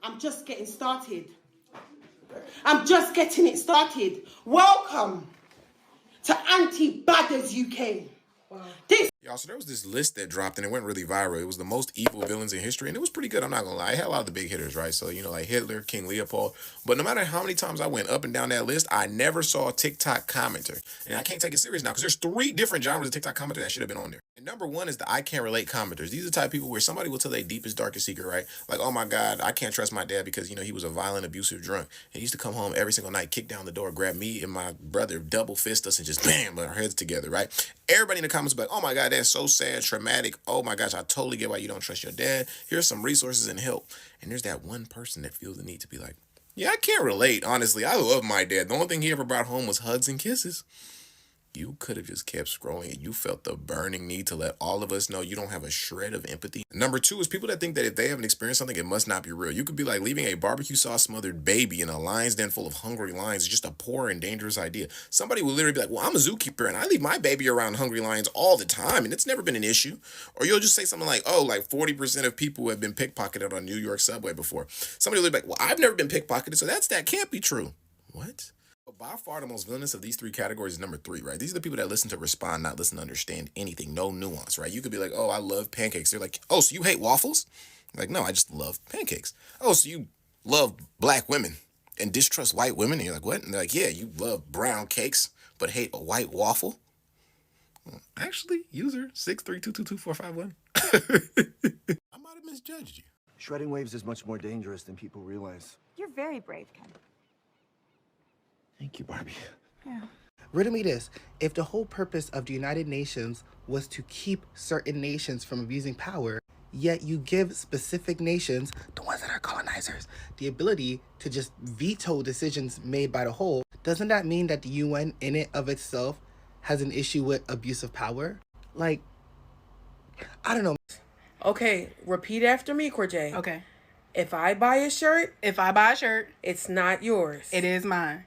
I'm just getting started. I'm just getting it started. Welcome to Anti-Badders UK. Wow. Y'all, so there was this list that dropped and it went really viral. It was the most evil villains in history, and it was pretty good, I'm not gonna lie. It had a lot of the big hitters, right? So, you know, like Hitler, King Leopold. But no matter how many times I went up and down that list, I never saw a TikTok commenter. And I can't take it serious now because there's 3 different genres of TikTok commenter that should have been on there. And number 1 is the I can't relate commenters. These are the type of people where somebody will tell their deepest, darkest secret, right? Like, oh my God, I can't trust my dad because, you know, he was a violent, abusive drunk. And he used to come home every single night, kick down the door, grab me and my brother, double fist us, and just bam, our heads together, right? Everybody in the comments will be like, oh my God, that's so sad, traumatic. Oh my gosh, I totally get why you don't trust your dad. Here's some resources and help. And there's that one person that feels the need to be like, yeah, I can't relate, honestly. I love my dad. The only thing he ever brought home was hugs and kisses. You could have just kept scrolling and you felt the burning need to let all of us know you don't have a shred of empathy. Number 2 is people that think that if they haven't experienced something, it must not be real. You could be like leaving a barbecue sauce smothered baby in a lion's den full of hungry lions is just a poor and dangerous idea. Somebody will literally be like, well, I'm a zookeeper and I leave my baby around hungry lions all the time and it's never been an issue. Or you'll just say something like, oh, like 40% of people have been pickpocketed on New York subway before. Somebody will be like, well, I've never been pickpocketed, so that can't be true. What? By far, the most villainous of these 3 categories is number 3, right? These are the people that listen to respond, not listen to understand anything, no nuance, right? You could be like, oh, I love pancakes. They're like, oh, so you hate waffles? Like, no, I just love pancakes. Oh, so you love black women and distrust white women? And you're like, what? And they're like, yeah, you love brown cakes but hate a white waffle? Well, actually, user 632222451. I might have misjudged you. Shredding waves is much more dangerous than people realize. You're very brave, Ken. Thank you, Barbie. Yeah. Riddle me this. If the whole purpose of the United Nations was to keep certain nations from abusing power, yet you give specific nations, the ones that are colonizers, the ability to just veto decisions made by the whole, doesn't that mean that the UN in it of itself has an issue with abuse of power? Like, I don't know. Okay, repeat after me, Corjay. Okay. If I buy a shirt, it's not yours. It is mine.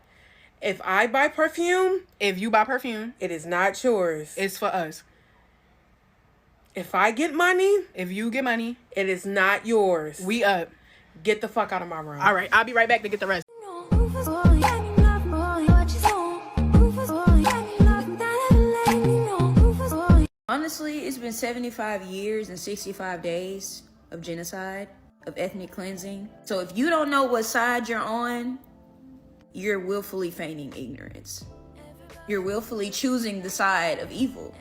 If I buy perfume, If you buy perfume, it is not yours. it's for us. If I get money, If you get money, it is not yours. we up. Get the fuck out of my room. All right, I'll be right back to get the rest. Honestly, it's been 75 years and 65 days of genocide, of ethnic cleansing. So if you don't know what side you're on, you're willfully feigning ignorance. You're willfully choosing the side of evil.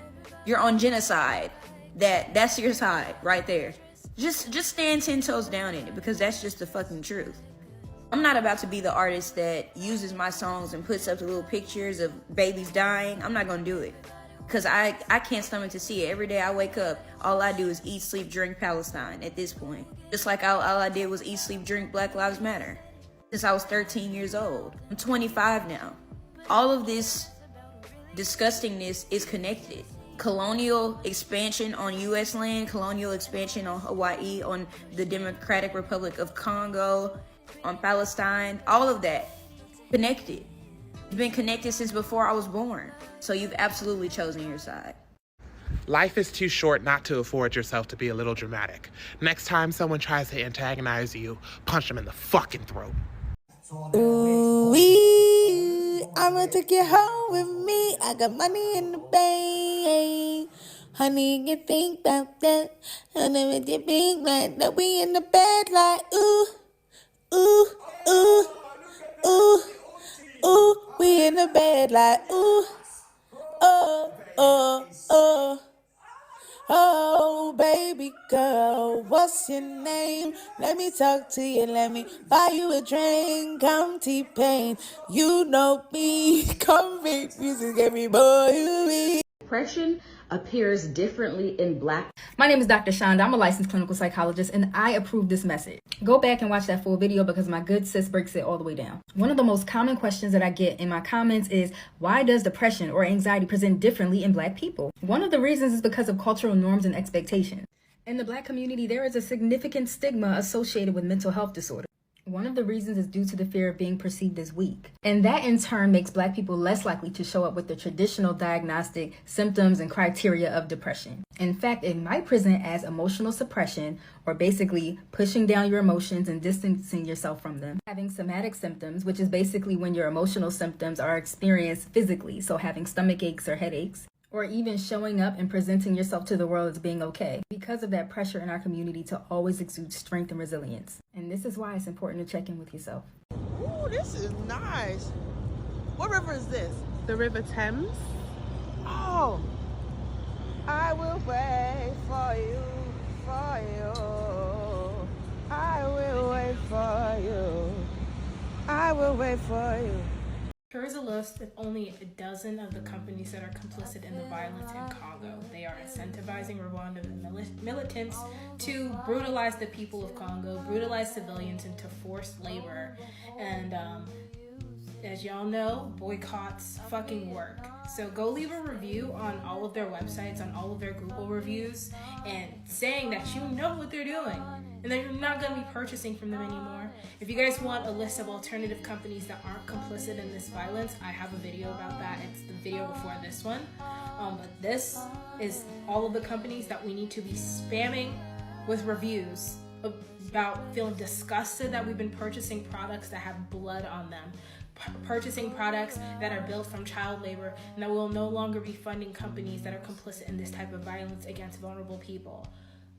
You're on genocide. That's your side right there. Just stand 10 toes down in it because that's just the fucking truth. I'm not about to be the artist that uses my songs and puts up the little pictures of babies dying. I'm not gonna do it. Because I can't stomach to see it. Every day I wake up, all I do is eat, sleep, drink Palestine at this point. Just like all I did was eat, sleep, drink Black Lives Matter. Since I was 13 years old. I'm 25 now. All of this disgustingness is connected. Colonial expansion on U.S. land, colonial expansion on Hawaii, on the Democratic Republic of Congo, on Palestine, all of that connected. It's been connected since before I was born. So you've absolutely chosen your side. Life is too short not to afford yourself to be a little dramatic. Next time someone tries to antagonize you, punch them in the fucking throat. Ooh-wee, I'ma take you home with me. I got money in the bank. Honey, you think about that? And then with you think like that we in the bed like ooh, ooh, ooh, ooh, ooh. We in the bed like ooh, oh, oh, oh. Oh, baby girl, what's your name? Let me talk to you, let me buy you a drink. I'm T-Pain, you know me. Come make music, get me boy. Depression appears differently in Black. My name is Dr. Shonda. I'm a licensed clinical psychologist, and I approve this message. Go back and watch that full video because my good sis breaks it all the way down. One of the most common questions that I get in my comments is, why does depression or anxiety present differently in Black people? One of the reasons is because of cultural norms and expectations. In the Black community, there is a significant stigma associated with mental health disorders. One of the reasons is due to the fear of being perceived as weak. And that in turn makes Black people less likely to show up with the traditional diagnostic symptoms and criteria of depression. In fact, it might present as emotional suppression, or basically pushing down your emotions and distancing yourself from them. Having somatic symptoms, which is basically when your emotional symptoms are experienced physically, so having stomach aches or headaches, or even showing up and presenting yourself to the world as being okay, because of that pressure in our community to always exude strength and resilience. And this is why it's important to check in with yourself. Ooh, this is nice. What river is this? The River Thames. Oh, I will wait for you, for you. I will wait for you. I will wait for you. Here is a list of only a dozen of the companies that are complicit in the violence in Congo. They are incentivizing Rwandan militants to brutalize the people of Congo, brutalize civilians into forced labor, and as y'all know, boycotts fucking work. So go leave a review on all of their websites, on all of their Google reviews, and saying that you know what they're doing and that you're not going to be purchasing from them anymore. If you guys want a list of alternative companies that aren't complicit in this violence, I have a video about that. It's the video before this one. But this is all of the companies that we need to be spamming with reviews about feeling disgusted that we've been purchasing products that have blood on them, purchasing products that are built from child labor, and that we will no longer be funding companies that are complicit in this type of violence against vulnerable people.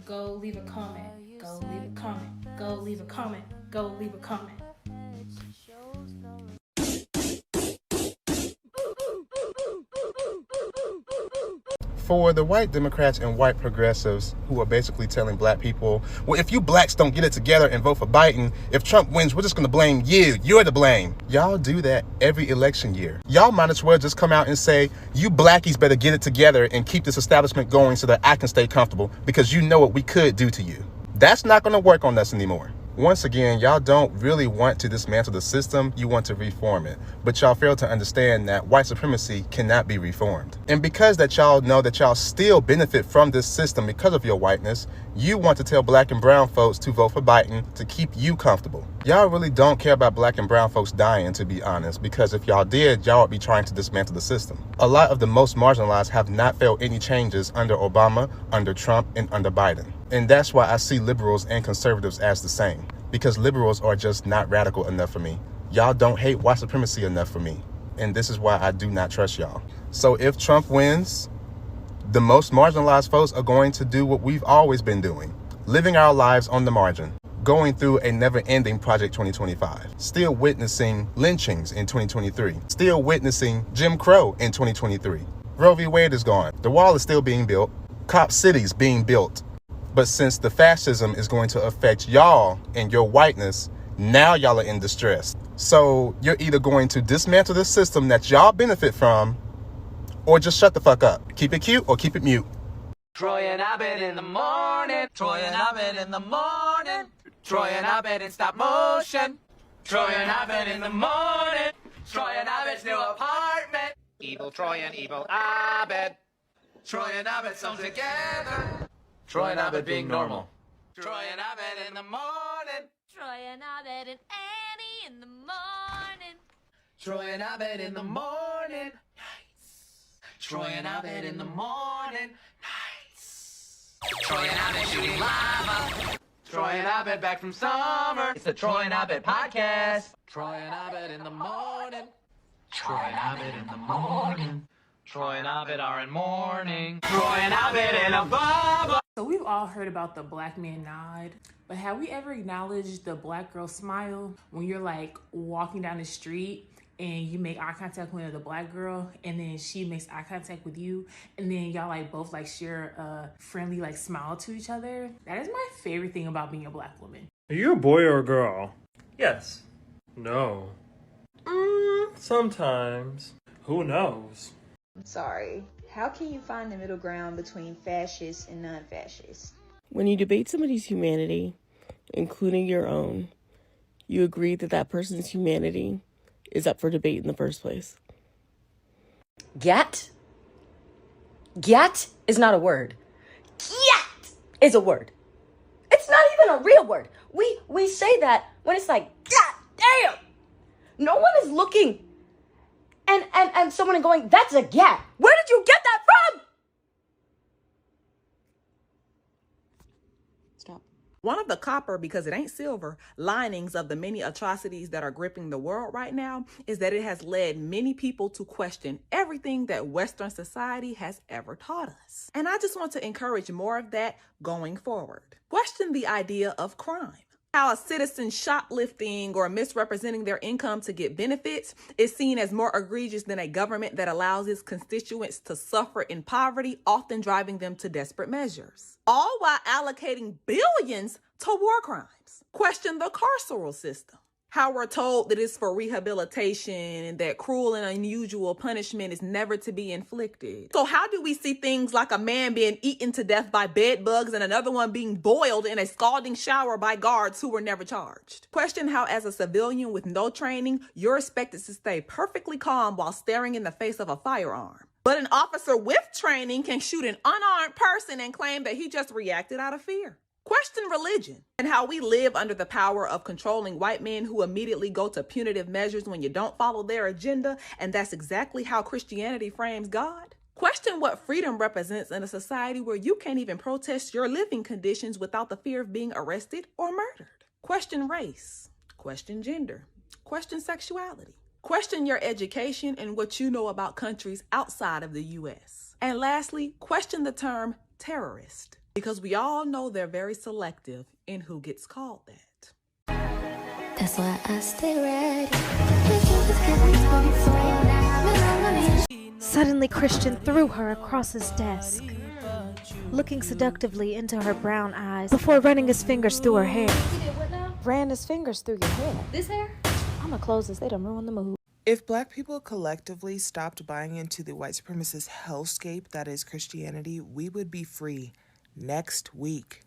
Go leave a comment. Go leave a comment. Go leave a comment. Go leave a comment. For the white Democrats and white progressives who are basically telling black people, well, if you blacks don't get it together and vote for Biden, if Trump wins, we're just going to blame you. You're to blame. Y'all do that every election year. Y'all might as well just come out and say, you blackies better get it together and keep this establishment going so that I can stay comfortable, because you know what we could do to you. That's not going to work on us anymore. Once again, y'all don't really want to dismantle the system, you want to reform it. But y'all fail to understand that white supremacy cannot be reformed. And because that y'all know that y'all still benefit from this system because of your whiteness, you want to tell black and brown folks to vote for Biden to keep you comfortable. Y'all really don't care about black and brown folks dying, to be honest, because if y'all did, y'all would be trying to dismantle the system. A lot of the most marginalized have not felt any changes under Obama, under Trump, and under Biden. And that's why I see liberals and conservatives as the same, because liberals are just not radical enough for me. Y'all don't hate white supremacy enough for me. And this is why I do not trust y'all. So if Trump wins, the most marginalized folks are going to do what we've always been doing, living our lives on the margin, going through a never-ending Project 2025, still witnessing lynchings in 2023, still witnessing Jim Crow in 2023. Roe v. Wade is gone. The wall is still being built. Cop cities being built. But since the fascism is going to affect y'all and your whiteness, now y'all are in distress. So you're either going to dismantle the system that y'all benefit from, or just shut the fuck up. Keep it cute or keep it mute. Troy and Abed in the morning. Troy and Abed in the morning. Troy and Abed in stop motion. Troy and Abed in the morning. Troy and Abed's new apartment. Evil Troy and evil Abed. Troy and Abed sewn together. Troy and Abed being normal. Troy and Abed in the morning. Troy and Abed and Annie in the morning. Troy and Abed in the morning. Nice. Troy and Abed in the morning. Nice. Troy and Abed shooting lava. Troy and Abed back from summer. It's the Troy and Abed podcast. Troy and Abed in the morning. Troy and Abed in the morning. Troy and Abed are in mourning. Troy and Abed in a bubble. So we've all heard about the black man nod, but have we ever acknowledged the black girl smile when you're like walking down the street and you make eye contact with the black girl and then she makes eye contact with you and then y'all like both like share a friendly like smile to each other? That is my favorite thing about being a black woman. Are you a boy or a girl? Yes. No. Sometimes. Who knows? Sorry. How can you find the middle ground between fascists and non-fascists? When you debate somebody's humanity, including your own, you agree that that person's humanity is up for debate in the first place. Get is not a word. Get is a word. It's not even a real word. We say that when it's like, God damn. No one is looking and someone going, that's a get. Where did you get that from? One of the copper, because it ain't silver, linings of the many atrocities that are gripping the world right now is that it has led many people to question everything that Western society has ever taught us. And I just want to encourage more of that going forward. Question the idea of crime. How a citizen shoplifting or misrepresenting their income to get benefits is seen as more egregious than a government that allows its constituents to suffer in poverty, often driving them to desperate measures. All while allocating billions to war crimes. Question the carceral system. How we're told that it's for rehabilitation and that cruel and unusual punishment is never to be inflicted. So how do we see things like a man being eaten to death by bed bugs and another one being boiled in a scalding shower by guards who were never charged? Question how, as a civilian with no training, you're expected to stay perfectly calm while staring in the face of a firearm. But an officer with training can shoot an unarmed person and claim that he just reacted out of fear. Question religion and how we live under the power of controlling white men who immediately go to punitive measures when you don't follow their agenda, and that's exactly how Christianity frames God. Question what freedom represents in a society where you can't even protest your living conditions without the fear of being arrested or murdered. Question race. Question gender. Question sexuality. Question your education and what you know about countries outside of the U.S. And lastly, question the term terrorist. Because we all know they're very selective in who gets called that. That's why I stay ready. Suddenly, Christian threw her across his desk, looking seductively into her brown eyes before running his fingers through her hair. Ran his fingers through your hair. This hair? I'ma close this. They done ruined the mood. If Black people collectively stopped buying into the white supremacist hellscape that is Christianity, we would be free next week.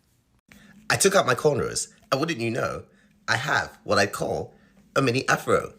I took out my cornrows, and wouldn't you know, I have what I call a mini afro.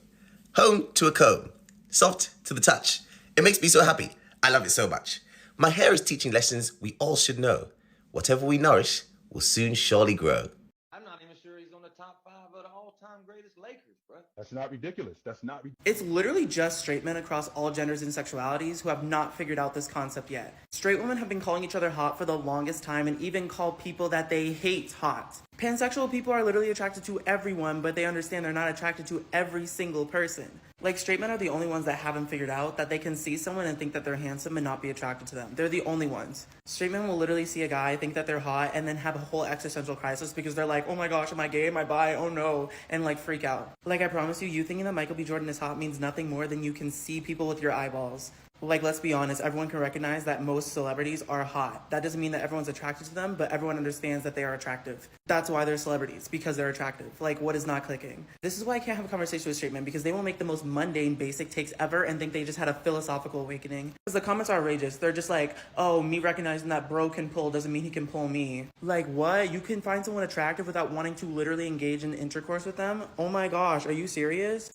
Home to a comb, soft to the touch. It makes me so happy. I love it so much. My hair is teaching lessons we all should know. Whatever we nourish will soon surely grow. I'm not even sure he's on the top 5 of the all-time greatest Lakers, bro. That's not ridiculous. That's not ridiculous. It's literally just straight men across all genders and sexualities who have not figured out this concept yet. Straight women have been calling each other hot for the longest time and even call people that they hate hot. Pansexual people are literally attracted to everyone, but they understand they're not attracted to every single person. Like, straight men are the only ones that haven't figured out that they can see someone and think that they're handsome and not be attracted to them. They're the only ones. Straight men will literally see a guy, think that they're hot, and then have a whole existential crisis because they're like, oh my gosh, am I gay? Am I bi? Oh no. And like freak out. Like, I promise you thinking that Michael B. Jordan is hot means nothing more than you can see people with your eyeballs. Like, let's be honest, everyone can recognize that most celebrities are hot. That doesn't mean that everyone's attracted to them, but everyone understands that they are attractive. That's why they're celebrities, because they're attractive. Like, what is not clicking? This is why I can't have a conversation with straight men, because they will make the most mundane, basic takes ever and think they just had a philosophical awakening. Because the comments are outrageous. They're just like, oh, me recognizing that bro can pull doesn't mean he can pull me. Like, what? You can find someone attractive without wanting to literally engage in intercourse with them? Oh my gosh, are you serious?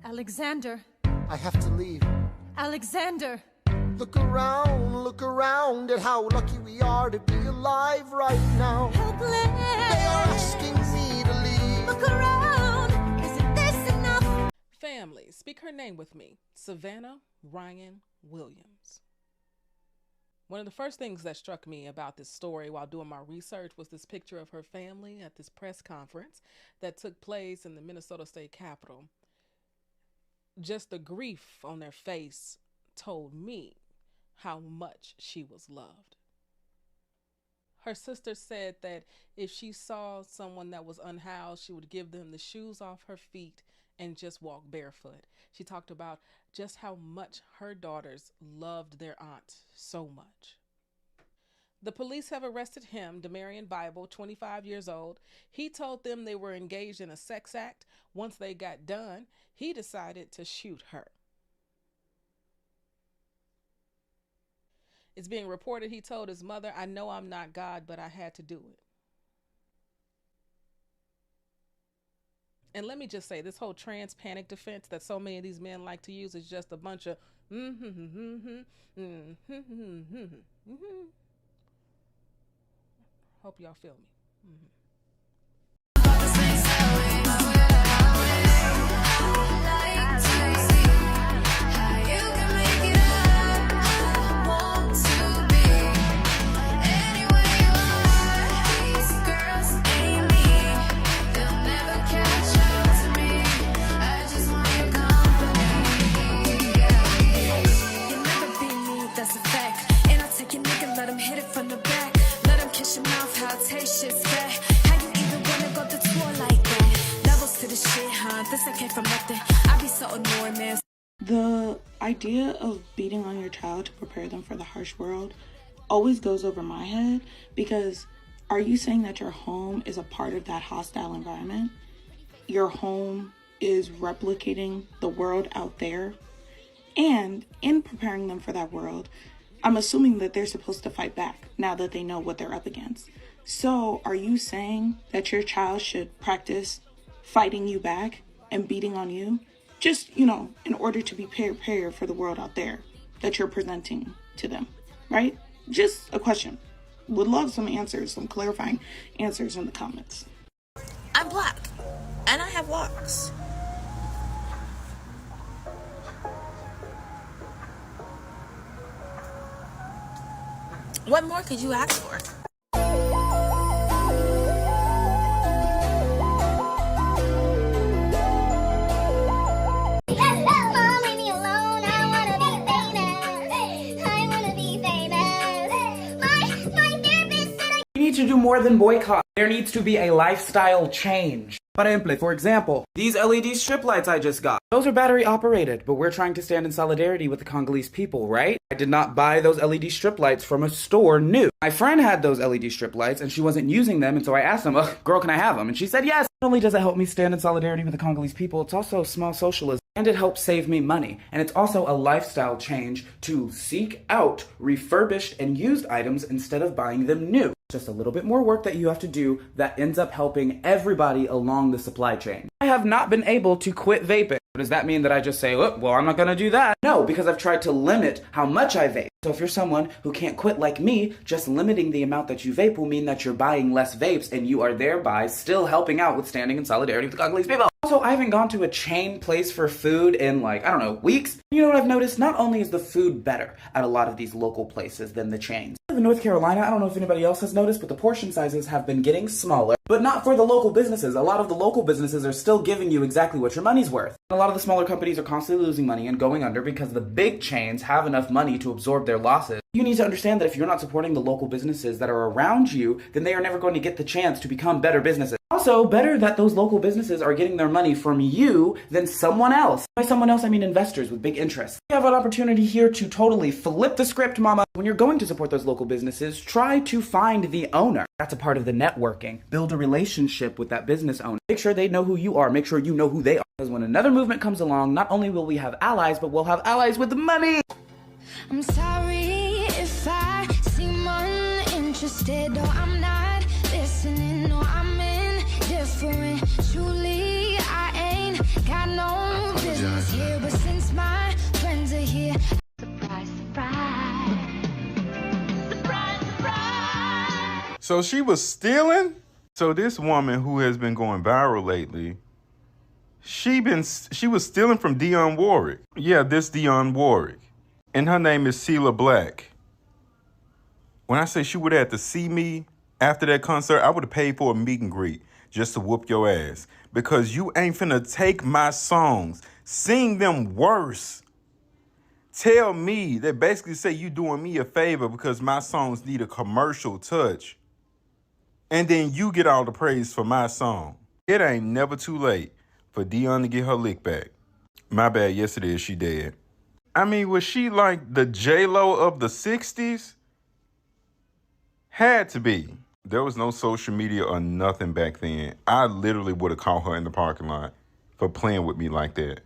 Alexander. I have to leave. Alexander. Look around at how lucky we are to be alive right now. Helpless. They are asking me to leave. Look around. Isn't this enough? Family, speak her name with me. Savannah Ryan Williams. One of the first things that struck me about this story while doing my research was this picture of her family at this press conference that took place in the Minnesota State Capitol. Just the grief on their face told me how much she was loved. Her sister said that if she saw someone that was unhoused, she would give them the shoes off her feet and just walk barefoot. She talked about just how much her daughters loved their aunt so much. The police have arrested him, Demarion Bible, 25 years old. He told them they were engaged in a sex act. Once they got done, he decided to shoot her. It's being reported he told his mother, I know I'm not God, but I had to do it. And let me just say, this whole trans panic defense that so many of these men like to use is just a bunch of Hope y'all feel me. Fix a kid from nothing. I be so annoying, man. The idea of beating on your child to prepare them for the harsh world always goes over my head, because are you saying that your home is a part of that hostile environment? Your home is replicating the world out there? And in preparing them for that world, I'm assuming that they're supposed to fight back now that they know what they're up against. So are you saying that your child should practice fighting you back and beating on you? Just, in order to be prepared for the world out there that you're presenting to them, right? Just a question. Would love some answers, some clarifying answers in the comments. I'm black, and I have locks. What more could you ask for? We need to do more than boycott. There needs to be a lifestyle change. For example, these LED strip lights I just got. Those are battery operated, but we're trying to stand in solidarity with the Congolese people, right? I did not buy those LED strip lights from a store new. My friend had those LED strip lights and she wasn't using them, and so I asked them, girl, can I have them? And she said yes. Not only does it help me stand in solidarity with the Congolese people, it's also small socialism. And it helps save me money. And it's also a lifestyle change to seek out refurbished and used items instead of buying them new. Just a little bit more work that you have to do that ends up helping everybody along the supply chain. I have not been able to quit vaping. Does that mean that I just say, well, I'm not gonna do that? No, because I've tried to limit how much I vape. So if you're someone who can't quit like me, just limiting the amount that you vape will mean that you're buying less vapes and you are thereby still helping out with standing in solidarity with the Congolese people. Also, I haven't gone to a chain place for food in weeks. You know what I've noticed? Not only is the food better at a lot of these local places than the chains. In North Carolina, I don't know if anybody else has noticed, but the portion sizes have been getting smaller. But not for the local businesses. A lot of the local businesses are still giving you exactly what your money's worth. A lot of the smaller companies are constantly losing money and going under because the big chains have enough money to absorb their losses. You need to understand that if you're not supporting the local businesses that are around you, then they are never going to get the chance to become better businesses. Also, better that those local businesses are getting their money from you than someone else. By someone else, I mean investors with big interests. You have an opportunity here to totally flip the script, mama. When you're going to support those local businesses, try to find the owner. That's a part of the networking. Build a relationship with that business owner. Make sure they know who you are. Make sure you know who they are. Because when another movement comes along, not only will we have allies, but we'll have allies with money. I'm sorry if I seem uninterested, or I'm not listening, or I'm indifferent. Truly, I ain't got no business here, but since my friends are here, surprise, surprise, surprise, surprise. So she was stealing? So this woman who has been going viral lately, she was stealing from Dionne Warwick. Yeah, this Dionne Warwick. And her name is Cilla Black. When I say she would have to see me after that concert, I would have paid for a meet and greet just to whoop your ass. Because you ain't finna take my songs, sing them worse. Tell me, they basically say you doing me a favor because my songs need a commercial touch. And then you get all the praise for my song. It ain't never too late for Dionne to get her lick back. My bad, yes it is, she dead. I mean, was she like the J-Lo of the 60s? Had to be. There was no social media or nothing back then. I literally would have caught her in the parking lot for playing with me like that.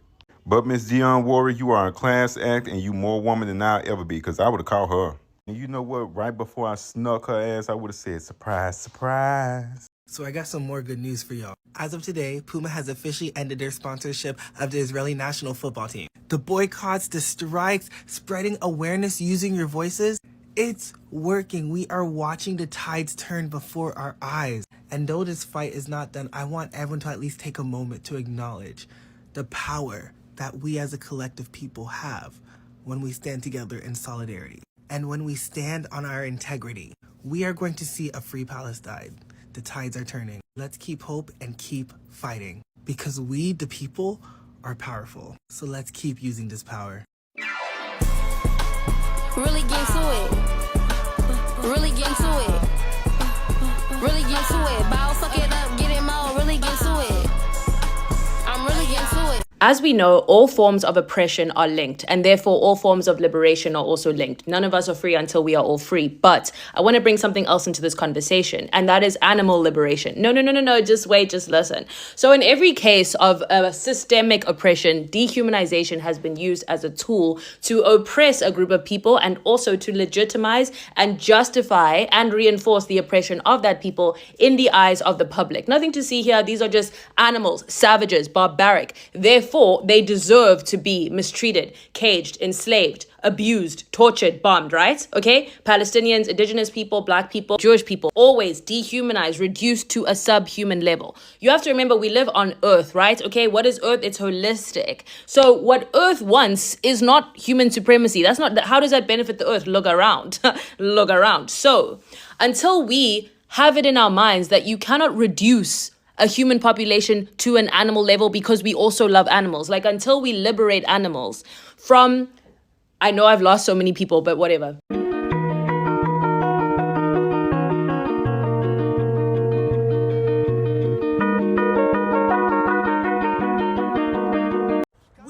But Miss Dionne Warwick, you are a class act and you more woman than I'll ever be, because I would have caught her. And you know what? Right before I snuck her ass, I would have said, surprise, surprise. So I got some more good news for y'all. As of today, Puma has officially ended their sponsorship of the Israeli national football team. The boycotts, the strikes, spreading awareness using your voices, it's working. We are watching the tides turn before our eyes. And though this fight is not done, I want everyone to at least take a moment to acknowledge the power that we as a collective people have when we stand together in solidarity. And when we stand on our integrity, we are going to see a free Palestine. The tides are turning. Let's keep hope and keep fighting, because we, the people, are powerful. So let's keep using this power. Really get to it. Really get to it. Really get to it. Bow, suck it up, get it more. Really get to it. I'm really getting to As we know, all forms of oppression are linked, and therefore all forms of liberation are also linked. None of us are free until we are all free. But I want to bring something else into this conversation, and that is animal liberation. No, just wait, just listen. So in every case of a systemic oppression, dehumanization has been used as a tool to oppress a group of people and also to legitimize and justify and reinforce the oppression of that people in the eyes of the public. Nothing to see here. These are just animals, savages, barbaric. Therefore, they deserve to be mistreated, caged, enslaved, abused, tortured, bombed, right? Okay? Palestinians, indigenous people, black people, Jewish people, always dehumanized, reduced to a subhuman level. You have to remember we live on Earth, right? Okay? What is Earth? It's holistic. So what Earth wants is not human supremacy. That's not, how does that benefit the Earth? Look around. Look around. So until we have it in our minds that you cannot reduce a human population to an animal level because we also love animals. Like until we liberate animals from, I know I've lost so many people, but whatever. We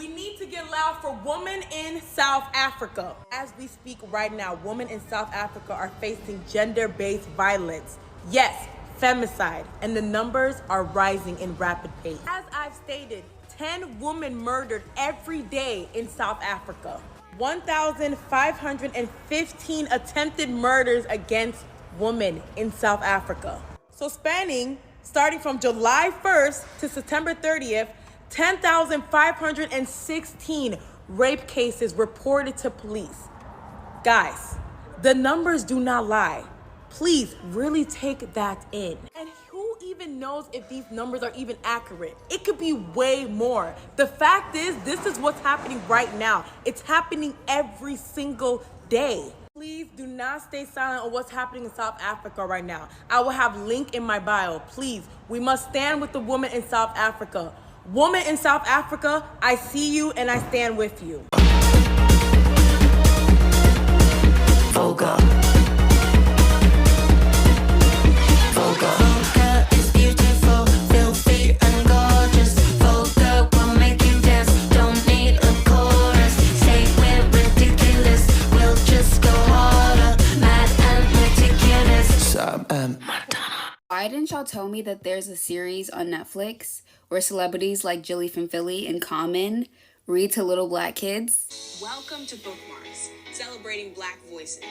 need to get loud for women in South Africa. As we speak right now, women in South Africa are facing gender-based violence. Yes, femicide, and the numbers are rising in rapid pace. As I've stated, 10 women murdered every day in South Africa. 1,515 attempted murders against women in South Africa. So starting from July 1st to September 30th, 10,516 rape cases reported to police. Guys, the numbers do not lie. Please really take that in. And who even knows if these numbers are even accurate? It could be way more. The fact is, this is what's happening right now. It's happening every single day. Please do not stay silent on what's happening in South Africa right now. I will have a link in my bio. Please, we must stand with the woman in South Africa. Woman in South Africa, I see you and I stand with you. Volga. Why didn't y'all tell me that there's a series on Netflix where celebrities like Jilly from Philly and Common read to little black kids? Welcome to Bookmarks, celebrating black voices.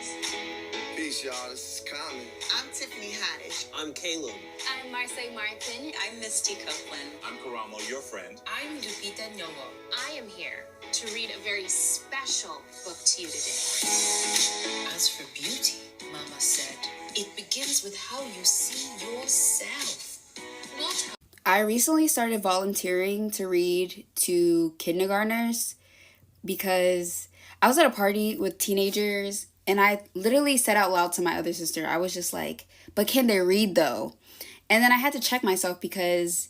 Peace, y'all. This is Common. I'm Tiffany Haddish. I'm Caleb. I'm Marseille Martin. I'm Misty Copeland. I'm Karamo, your friend. I'm Lupita Nyong'o. I am here to read a very special book to you today. As for beauty, Mama said, it begins with how you see yourself. Not I recently started volunteering to read to kindergartners because I was at a party with teenagers and I literally said out loud to my other sister, I was just like, but can they read though? And then I had to check myself because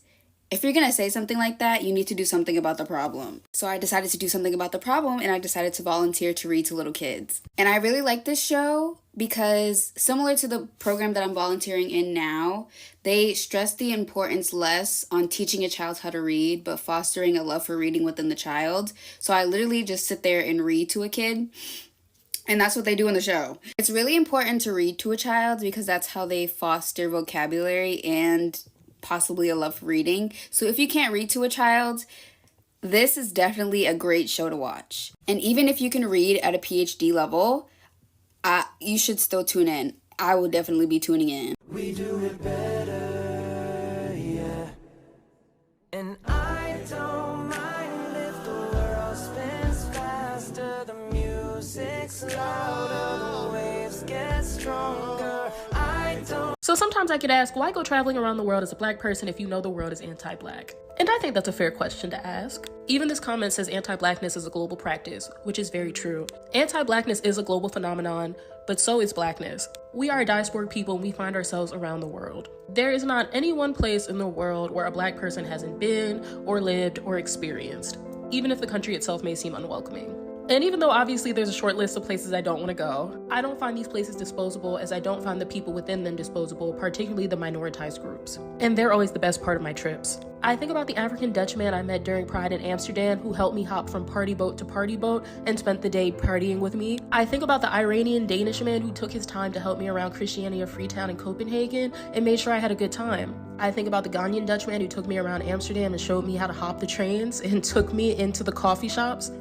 if you're going to say something like that, you need to do something about the problem. So I decided to do something about the problem and I decided to volunteer to read to little kids. And I really like this show because similar to the program that I'm volunteering in now, they stress the importance less on teaching a child how to read, but fostering a love for reading within the child. So I literally just sit there and read to a kid. And that's what they do in the show. It's really important to read to a child because that's how they foster vocabulary and possibly a love for reading. So if you can't read to a child, this is definitely a great show to watch. And even if you can read at a PhD level, you should still tune in. I will definitely be tuning in. We do it better, yeah. And I don't mind if the world spins faster, the music's louder, the waves get stronger. I don't. So sometimes I get asked, why go traveling around the world as a black person if you know the world is anti-black? And I think that's a fair question to ask. Even this comment says anti-blackness is a global practice, which is very true. Anti-blackness is a global phenomenon, but so is blackness. We are a diasporic people and we find ourselves around the world. There is not any one place in the world where a black person hasn't been, or lived, or experienced, even if the country itself may seem unwelcoming. And even though obviously there's a short list of places I don't want to go, I don't find these places disposable as I don't find the people within them disposable, particularly the minoritized groups. And they're always the best part of my trips. I think about the African Dutchman I met during Pride in Amsterdam who helped me hop from party boat to party boat and spent the day partying with me. I think about the Iranian Danish man who took his time to help me around Christiania Freetown in Copenhagen and made sure I had a good time. I think about the Ghanaian Dutchman who took me around Amsterdam and showed me how to hop the trains and took me into the coffee shops.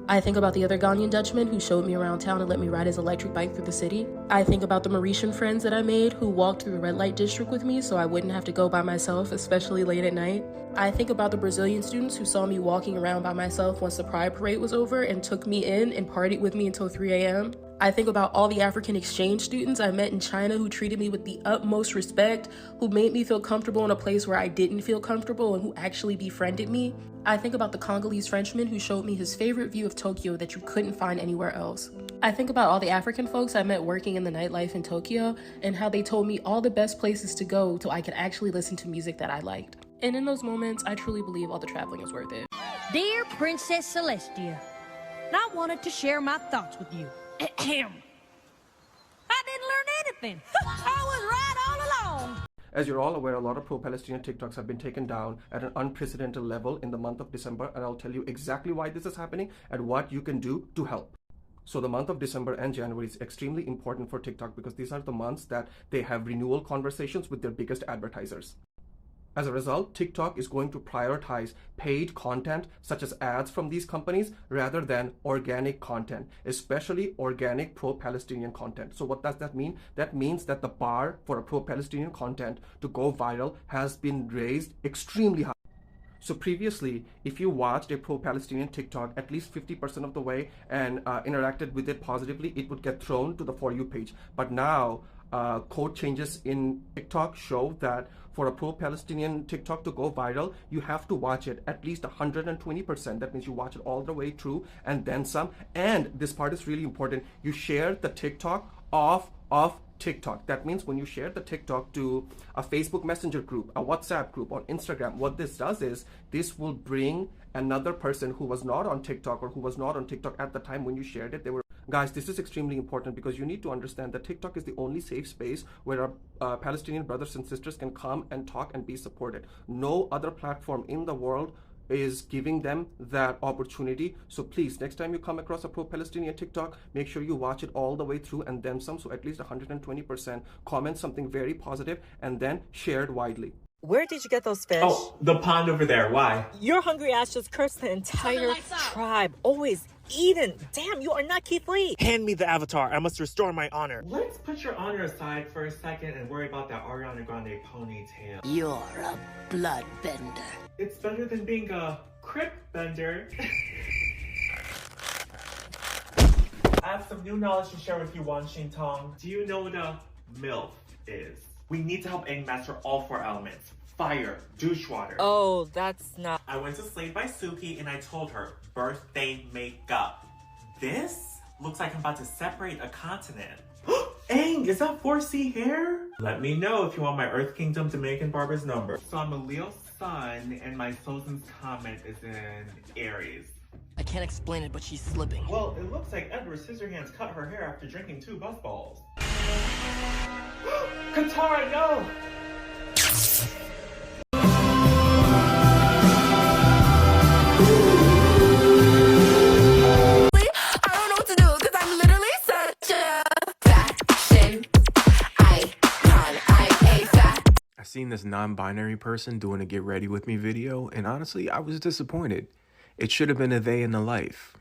I think about the other Ghanaian Dutchman who showed me around town and let me ride his electric bike through the city. I think about the Mauritian friends that I made who walked through the red light district with me so I wouldn't have to go by myself, especially late at night. I think about the Brazilian students who saw me walking around by myself once the Pride Parade was over and took me in and partied with me until 3 a.m. I think about all the African exchange students I met in China who treated me with the utmost respect, who made me feel comfortable in a place where I didn't feel comfortable and who actually befriended me. I think about the Congolese Frenchman who showed me his favorite view of Tokyo that you couldn't find anywhere else. I think about all the African folks I met working in the nightlife in Tokyo and how they told me all the best places to go so I could actually listen to music that I liked. And in those moments, I truly believe all the traveling is worth it. Dear Princess Celestia, I wanted to share my thoughts with you. I didn't learn anything. I was right all along. As you're all aware, a lot of pro-Palestinian TikToks have been taken down at an unprecedented level in the month of December, and I'll tell you exactly why this is happening and what you can do to help. So the month of December and January is extremely important for TikTok because these are the months that they have renewal conversations with their biggest advertisers. As a result, TikTok is going to prioritize paid content such as ads from these companies rather than organic content, especially organic pro-Palestinian content. So what does that mean? That means that the bar for a pro-Palestinian content to go viral has been raised extremely high. So previously, if you watched a pro-Palestinian TikTok at least 50% of the way and interacted with it positively, it would get thrown to the For You page. But now, code changes in TikTok show that for a pro-Palestinian TikTok to go viral, you have to watch it at least 120%. That means you watch it all the way through and then some. And this part is really important. You share the TikTok off of TikTok. That means when you share the TikTok to a Facebook Messenger group, a WhatsApp group, or Instagram, what this does is this will bring another person who was not on TikTok or who was not on TikTok at the time when you shared it. Guys, this is extremely important because you need to understand that TikTok is the only safe space where our Palestinian brothers and sisters can come and talk and be supported. No other platform in the world is giving them that opportunity. So please, next time you come across a pro-Palestinian TikTok, make sure you watch it all the way through and then some, so at least 120%. Comment something very positive and then share it widely. Where did you get those fish? Oh, the pond over there. Why? Your hungry ass just cursed the entire tribe. Always Eden. Damn, you are not Keith Lee. Hand me the avatar. I must restore my honor. Let's put your honor aside for a second and worry about that Ariana Grande ponytail. You're a bloodbender. It's better than being a crip bender. I have some new knowledge to share with you, Wan Xing Tong. Do you know what a MILF is? We need to help Aang master all 4 elements. Fire, douche water. Oh, that's not... I went to Slade by Suki and I told her, birthday makeup. This looks like I'm about to separate a continent. Aang, is that 4C hair? Let me know if you want my Earth Kingdom Dominican Barber's number. So I'm a Leo sun and my Sozin's comet is in Aries. I can't explain it, but she's slipping. Well, it looks like Edward Scissorhands cut her hair after drinking 2 bus balls. Katara, no! I seen this non-binary person doing a get ready with me video, and honestly, I was disappointed. It should have been a day in the life.